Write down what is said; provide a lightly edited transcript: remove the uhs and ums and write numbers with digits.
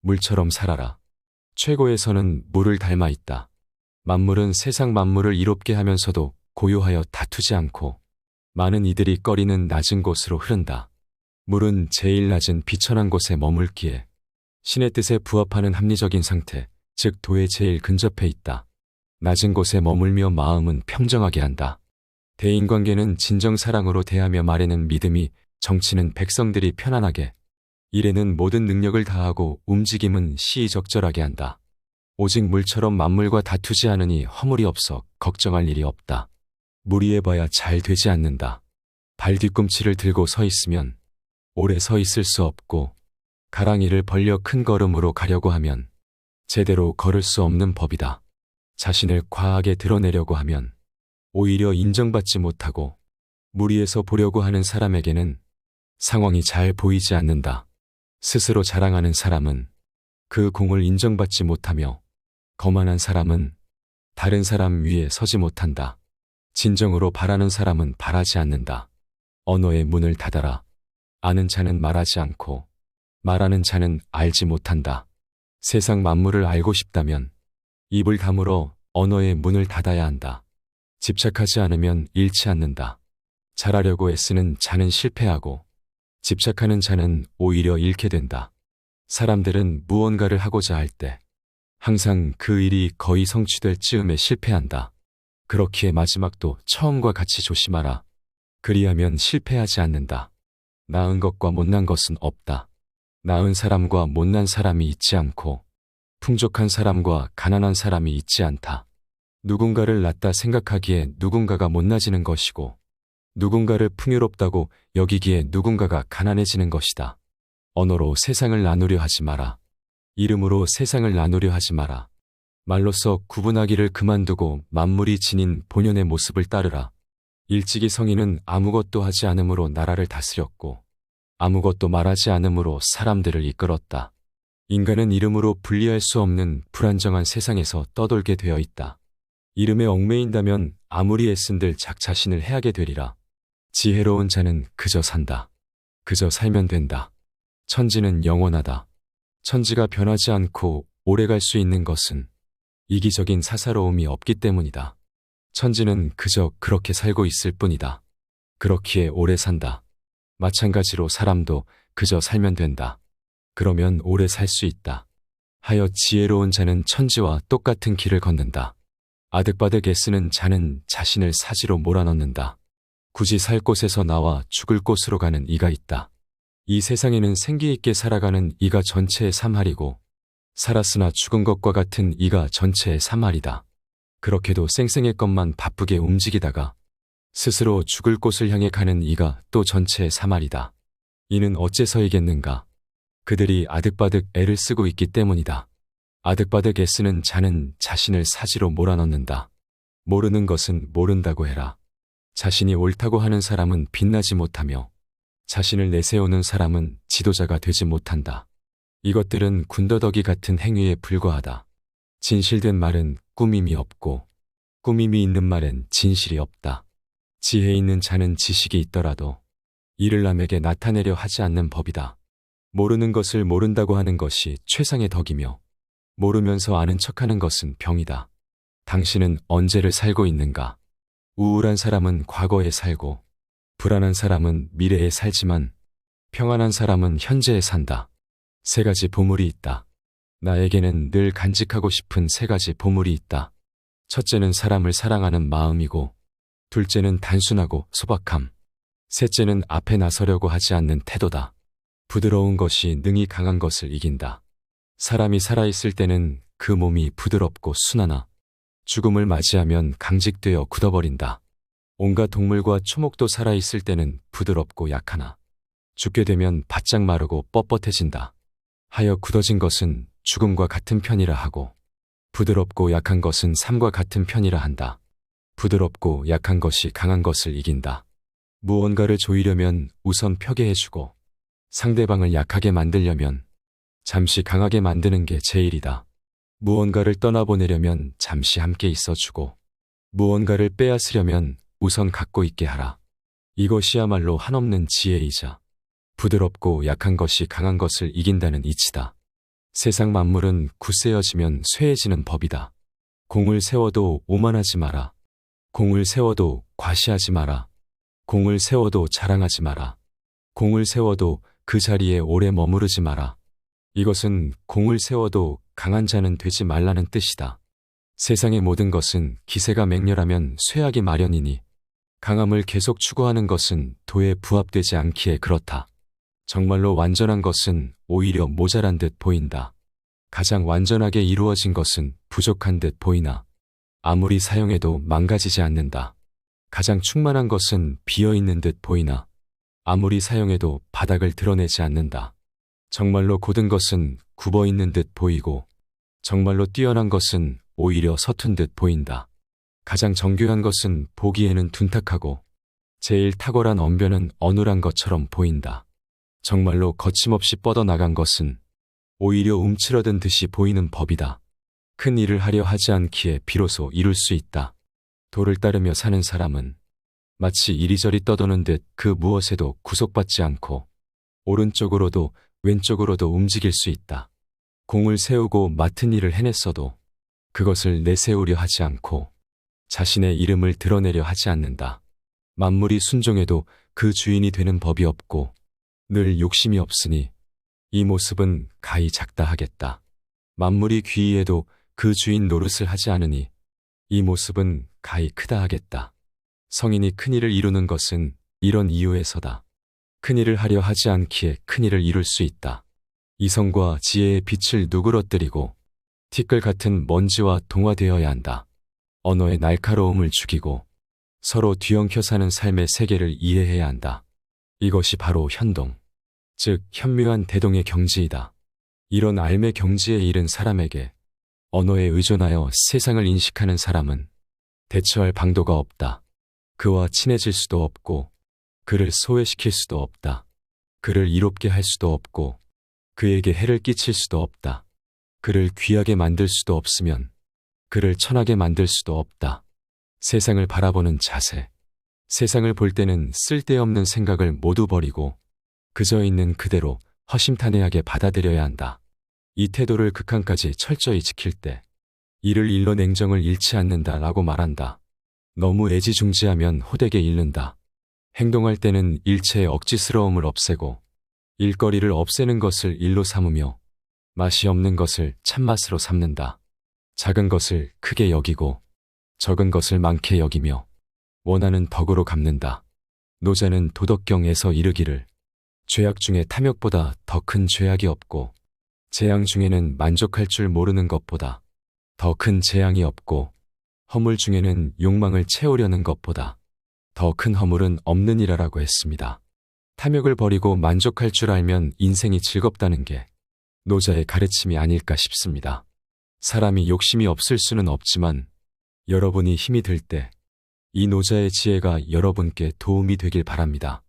물처럼 살아라. 최고의 선은 물을 닮아 있다. 만물은 세상 만물을 이롭게 하면서도 고요하여 다투지 않고 많은 이들이 꺼리는 낮은 곳으로 흐른다. 물은 제일 낮은 비천한 곳에 머물기에 신의 뜻에 부합하는 합리적인 상태, 즉 도에 제일 근접해 있다. 낮은 곳에 머물며 마음은 평정하게 한다. 대인관계는 진정 사랑으로 대하며 말에는 믿음이, 정치는 백성들이 편안하게, 일에는 모든 능력을 다하고 움직임은 시의적절하게 한다. 오직 물처럼 만물과 다투지 않으니 허물이 없어 걱정할 일이 없다. 무리해봐야 잘 되지 않는다. 발 뒤꿈치를 들고 서 있으면 오래 서 있을 수 없고 가랑이를 벌려 큰 걸음으로 가려고 하면 제대로 걸을 수 없는 법이다. 자신을 과하게 드러내려고 하면 오히려 인정받지 못하고 무리해서 보려고 하는 사람에게는 상황이 잘 보이지 않는다. 스스로 자랑하는 사람은 그 공을 인정받지 못하며 거만한 사람은 다른 사람 위에 서지 못한다. 진정으로 바라는 사람은 바라지 않는다. 언어의 문을 닫아라. 아는 자는 말하지 않고 말하는 자는 알지 못한다. 세상 만물을 알고 싶다면 입을 다물어 언어의 문을 닫아야 한다. 집착하지 않으면 잃지 않는다. 잘하려고 애쓰는 자는 실패하고 집착하는 자는 오히려 잃게 된다. 사람들은 무언가를 하고자 할 때 항상 그 일이 거의 성취될 즈음에 실패한다. 그렇기에 마지막도 처음과 같이 조심하라. 그리하면 실패하지 않는다. 나은 것과 못난 것은 없다. 나은 사람과 못난 사람이 있지 않고 풍족한 사람과 가난한 사람이 있지 않다. 누군가를 낫다 생각하기에 누군가가 못나지는 것이고 누군가를 풍요롭다고 여기기에 누군가가 가난해지는 것이다. 언어로 세상을 나누려 하지 마라. 이름으로 세상을 나누려 하지 마라. 말로써 구분하기를 그만두고 만물이 지닌 본연의 모습을 따르라. 일찍이 성인은 아무것도 하지 않음으로 나라를 다스렸고 아무것도 말하지 않음으로 사람들을 이끌었다. 인간은 이름으로 분리할 수 없는 불안정한 세상에서 떠돌게 되어 있다. 이름에 얽매인다면 아무리 애쓴들 자신을 해하게 되리라. 지혜로운 자는 그저 산다. 그저 살면 된다. 천지는 영원하다. 천지가 변하지 않고 오래 갈 수 있는 것은 이기적인 사사로움이 없기 때문이다. 천지는 그저 그렇게 살고 있을 뿐이다. 그렇기에 오래 산다. 마찬가지로 사람도 그저 살면 된다. 그러면 오래 살 수 있다. 하여 지혜로운 자는 천지와 똑같은 길을 걷는다. 아득바득 애쓰는 자는 자신을 사지로 몰아넣는다. 굳이 살 곳에서 나와 죽을 곳으로 가는 이가 있다. 이 세상에는 생기있게 살아가는 이가 전체의 3할이고 살았으나 죽은 것과 같은 이가 전체의 3할이다. 그렇게도 쌩쌩의 것만 바쁘게 움직이다가 스스로 죽을 곳을 향해 가는 이가 또 전체의 3할이다. 이는 어째서이겠는가? 그들이 아득바득 애를 쓰고 있기 때문이다. 아득바득 애쓰는 자는 자신을 사지로 몰아넣는다. 모르는 것은 모른다고 해라. 자신이 옳다고 하는 사람은 빛나지 못하며 자신을 내세우는 사람은 지도자가 되지 못한다. 이것들은 군더더기 같은 행위에 불과하다. 진실된 말은 꾸밈이 없고 꾸밈이 있는 말엔 진실이 없다. 지혜 있는 자는 지식이 있더라도 이를 남에게 나타내려 하지 않는 법이다. 모르는 것을 모른다고 하는 것이 최상의 덕이며 모르면서 아는 척하는 것은 병이다. 당신은 언제를 살고 있는가? 우울한 사람은 과거에 살고 불안한 사람은 미래에 살지만 평안한 사람은 현재에 산다. 세 가지 보물이 있다. 나에게는 늘 간직하고 싶은 세 가지 보물이 있다. 첫째는 사람을 사랑하는 마음이고 둘째는 단순하고 소박함. 셋째는 앞에 나서려고 하지 않는 태도다. 부드러운 것이 능히 강한 것을 이긴다. 사람이 살아있을 때는 그 몸이 부드럽고 순하나 죽음을 맞이하면 강직되어 굳어버린다. 온갖 동물과 초목도 살아있을 때는 부드럽고 약하나 죽게 되면 바짝 마르고 뻣뻣해진다. 하여 굳어진 것은 죽음과 같은 편이라 하고 부드럽고 약한 것은 삶과 같은 편이라 한다. 부드럽고 약한 것이 강한 것을 이긴다. 무언가를 조이려면 우선 표계해주고 상대방을 약하게 만들려면 잠시 강하게 만드는 게 제일이다. 무언가를 떠나보내려면 잠시 함께 있어주고 무언가를 빼앗으려면 우선 갖고 있게 하라. 이것이야말로 한없는 지혜이자 부드럽고 약한 것이 강한 것을 이긴다는 이치다. 세상 만물은 굳세어지면 쇠해지는 법이다. 공을 세워도 오만하지 마라. 공을 세워도 과시하지 마라. 공을 세워도 자랑하지 마라. 공을 세워도 그 자리에 오래 머무르지 마라. 이것은 공을 세워도 강한 자는 되지 말라는 뜻이다. 세상의 모든 것은 기세가 맹렬하면 쇠하기 마련이니 강함을 계속 추구하는 것은 도에 부합되지 않기에 그렇다. 정말로 완전한 것은 오히려 모자란 듯 보인다. 가장 완전하게 이루어진 것은 부족한 듯 보이나 아무리 사용해도 망가지지 않는다. 가장 충만한 것은 비어있는 듯 보이나 아무리 사용해도 바닥을 드러내지 않는다. 정말로 고든 것은 굽어있는 듯 보이고 정말로 뛰어난 것은 오히려 서툰 듯 보인다. 가장 정교한 것은 보기에는 둔탁하고 제일 탁월한 언변은 어눌한 것처럼 보인다. 정말로 거침없이 뻗어나간 것은 오히려 움츠러든 듯이 보이는 법이다. 큰 일을 하려 하지 않기에 비로소 이룰 수 있다. 도를 따르며 사는 사람은 마치 이리저리 떠도는 듯 그 무엇에도 구속받지 않고 오른쪽으로도 왼쪽으로도 움직일 수 있다. 공을 세우고 맡은 일을 해냈어도 그것을 내세우려 하지 않고 자신의 이름을 드러내려 하지 않는다. 만물이 순종해도 그 주인이 되는 법이 없고 늘 욕심이 없으니 이 모습은 가히 작다 하겠다. 만물이 귀의해도 그 주인 노릇을 하지 않으니 이 모습은 가히 크다 하겠다. 성인이 큰일을 이루는 것은 이런 이유에서다. 큰일을 하려 하지 않기에 큰일을 이룰 수 있다. 이성과 지혜의 빛을 누그러뜨리고 티끌 같은 먼지와 동화되어야 한다. 언어의 날카로움을 죽이고 서로 뒤엉켜 사는 삶의 세계를 이해해야 한다. 이것이 바로 현동, 즉 현묘한 대동의 경지이다. 이런 알매 경지에 이른 사람에게 언어에 의존하여 세상을 인식하는 사람은 대처할 방도가 없다. 그와 친해질 수도 없고 그를 소외시킬 수도 없다. 그를 이롭게 할 수도 없고 그에게 해를 끼칠 수도 없다. 그를 귀하게 만들 수도 없으면 그를 천하게 만들 수도 없다. 세상을 바라보는 자세. 세상을 볼 때는 쓸데없는 생각을 모두 버리고 그저 있는 그대로 허심탄회하게 받아들여야 한다. 이 태도를 극한까지 철저히 지킬 때 이를 일러 냉정을 잃지 않는다라고 말한다. 너무 애지중지하면 호되게 잃는다. 행동할 때는 일체의 억지스러움을 없애고 일거리를 없애는 것을 일로 삼으며 맛이 없는 것을 참맛으로 삼는다. 작은 것을 크게 여기고 적은 것을 많게 여기며 원하는 덕으로 갚는다. 노자는 도덕경에서 이르기를 죄악 중에 탐욕보다 더 큰 죄악이 없고 재앙 중에는 만족할 줄 모르는 것보다 더 큰 재앙이 없고 허물 중에는 욕망을 채우려는 것보다 더 큰 허물은 없느니라라고 했습니다. 탐욕을 버리고 만족할 줄 알면 인생이 즐겁다는 게 노자의 가르침이 아닐까 싶습니다. 사람이 욕심이 없을 수는 없지만 여러분이 힘이 들 때 이 노자의 지혜가 여러분께 도움이 되길 바랍니다.